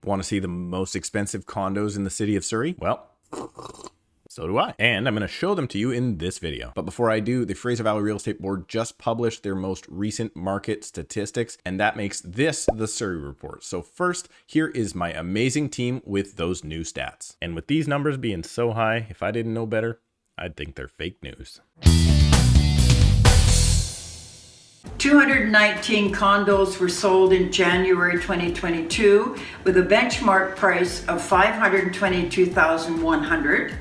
Want to see the most expensive condos in the city of Surrey? Well, so do I. And I'm going to show them to you in this video. But before I do, the Fraser Valley Real Estate Board just published their most recent market statistics, and that makes this the Surrey Report. So first, here is my amazing team with those new stats. And with these numbers being so high, if I didn't know better, I'd think they're fake news. 219 condos were sold in January 2022 with a benchmark price of $522,100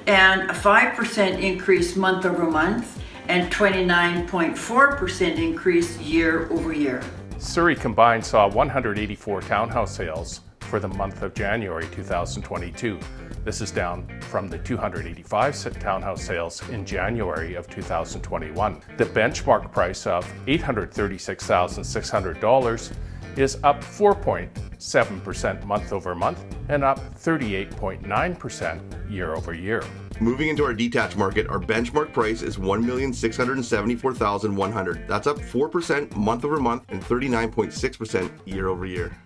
and a 5% increase month over month and 29.4% increase year over year. Surrey combined saw 184 townhouse sales for the month of January 2022. This is down from the 285 townhouse sales in January of 2021. The benchmark price of $836,600 is up 4.7% month over month and up 38.9% year over year. Moving into our detached market, our benchmark price is $1,674,100. That's up 4% month over month and 39.6% year over year.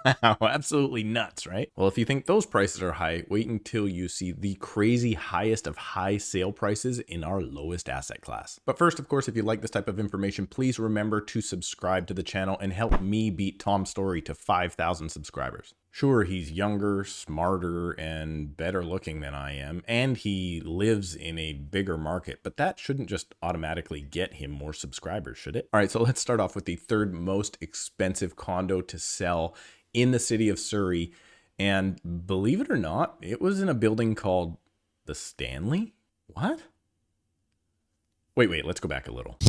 Wow, absolutely nuts, right? Well, if you think those prices are high, wait until you see the crazy highest of high sale prices in our lowest asset class. But first, of course, if you like this type of information, please remember to subscribe to the channel and help me beat Tom Story to 5,000 subscribers. Sure, he's younger, smarter, and better looking than I am, and he lives in a bigger market, but that shouldn't just automatically get him more subscribers, should it? All right, so let's start off with the third most expensive condo to sell in the city of Surrey. And believe it or not, it was in a building called the Stanley? What? Wait, let's go back a little.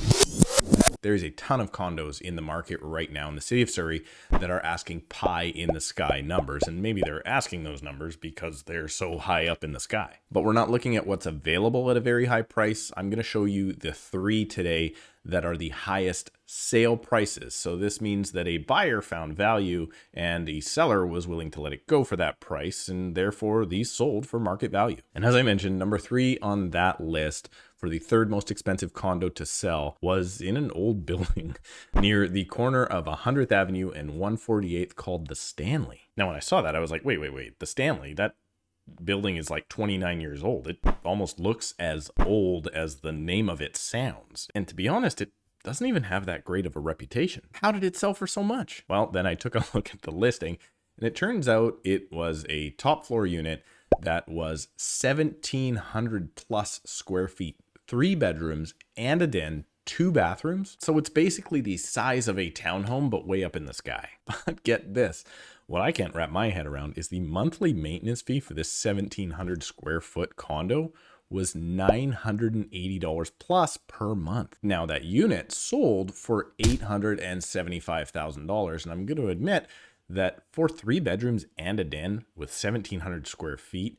There's a ton of condos in the market right now in the city of Surrey that are asking pie in the sky numbers. And maybe they're asking those numbers because they're so high up in the sky. But we're not looking at what's available at a very high price. I'm going to show you the three today that are the highest sale prices. So this means that a buyer found value and a seller was willing to let it go for that price, and therefore these sold for market value. And as I mentioned, number 3 on that list for the third most expensive condo to sell was in an old building near the corner of 100th Avenue and 148th called the Stanley. Now, when I saw that, I was like, wait, the Stanley, that building is like 29 years old. It almost looks as old as the name of it sounds. And to be honest, it doesn't even have that great of a reputation. How did it sell for so much? Well, then I took a look at the listing, and it turns out it was a top floor unit that was 1,700 plus square feet, 3 bedrooms and a den, 2 bathrooms. So it's basically the size of a townhome, but way up in the sky. But get this. What I can't wrap my head around is the monthly maintenance fee for this 1,700 square foot condo was $980 plus per month. Now that unit sold for $875,000, and I'm going to admit that for 3 bedrooms and a den with 1,700 square feet,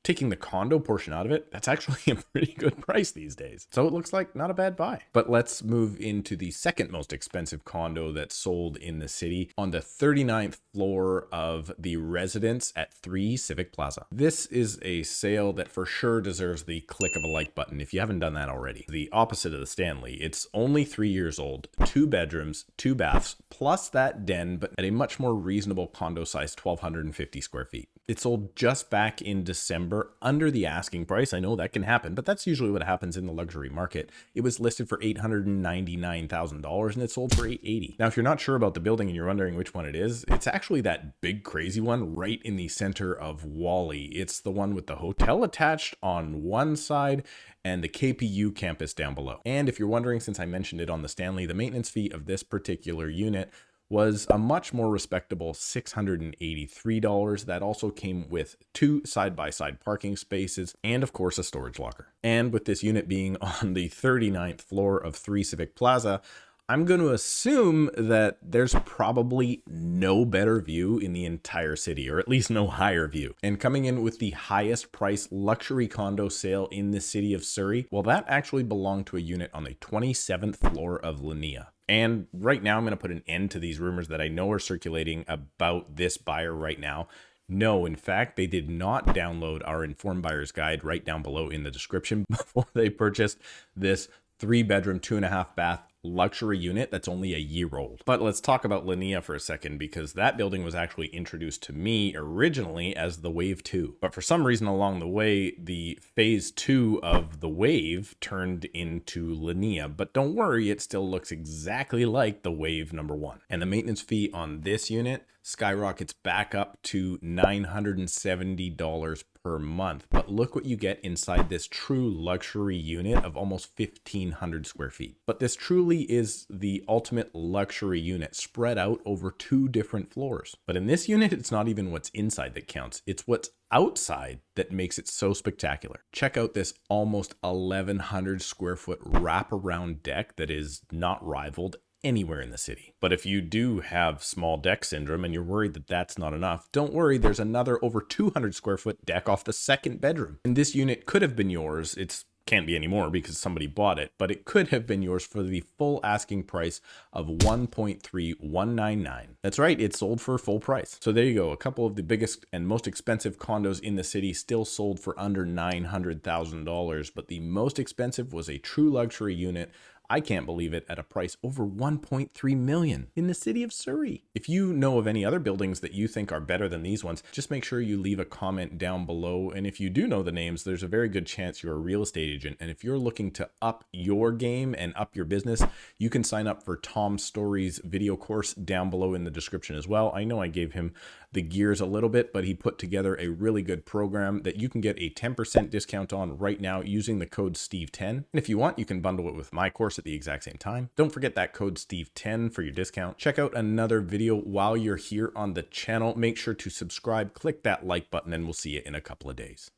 taking the condo portion out of it, that's actually a pretty good price these days. So it looks like not a bad buy. But let's move into the second most expensive condo that sold in the city on the 39th floor of the residence at 3 Civic Plaza. This is a sale that for sure deserves the click of a like button if you haven't done that already. The opposite of the Stanley, it's only 3 years old, 2 bedrooms, 2 baths, plus that den, but at a much more reasonable condo size, 1,250 square feet. It sold just back in December under the asking price. I know that can happen, but that's usually what happens in the luxury market. It was listed for $899,000 and it sold for $880,000. Now, if you're not sure about the building and you're wondering which one it is, it's actually that big crazy one right in the center of Wally. It's the one with the hotel attached on one side and the KPU campus down below. And if you're wondering, since I mentioned it on the Stanley, the maintenance fee of this particular unit was a much more respectable $683. That also came with 2 side-by-side parking spaces and of course a storage locker. And with this unit being on the 39th floor of 3 Civic Plaza, I'm going to assume that there's probably no better view in the entire city, or at least no higher view. And coming in with the highest price luxury condo sale in the city of Surrey, well, that actually belonged to a unit on the 27th floor of Linnea. And right now, I'm going to put an end to these rumors that I know are circulating about this buyer right now. No, in fact, they did not download our Informed Buyer's Guide right down below in the description before they purchased this 3-bedroom, 2.5 bath luxury unit that's only a year old. But let's talk about Linnea for a second, because that building was actually introduced to me originally as the Wave 2. But for some reason along the way, the phase 2 of the Wave turned into Linnea. But don't worry, it still looks exactly like the Wave number 1. And the maintenance fee on this unit skyrockets back up to $970 per month. But look what you get inside this true luxury unit of almost 1,500 square feet. But this truly is the ultimate luxury unit spread out over 2 different floors. But in this unit, it's not even what's inside that counts. It's what's outside that makes it so spectacular. Check out this almost 1,100 square foot wraparound deck that is not rivaled anywhere in the city. But if you do have small deck syndrome and you're worried that that's not enough, don't worry, there's another over 200 square foot deck off the second bedroom. And this unit could have been yours. It's can't be anymore because somebody bought it, but it could have been yours for the full asking price of $1.3199. That's right, it sold for full price. So there you go, a couple of the biggest and most expensive condos in the city still sold for under $900,000, but the most expensive was a true luxury unit. I can't believe it, at a price over $1.3 million in the city of Surrey. If you know of any other buildings that you think are better than these ones, just make sure you leave a comment down below. And if you do know the names, there's a very good chance you're a real estate agent. And if you're looking to up your game and up your business, you can sign up for Tom Story's video course down below in the description as well. I know I gave him the gears a little bit, but he put together a really good program that you can get a 10% discount on right now using the code Steve10. And if you want, you can bundle it with my course at the exact same time. Don't forget that code Steve10 for your discount. Check out another video while you're here on the channel. Make sure to subscribe, click that like button, and we'll see you in a couple of days.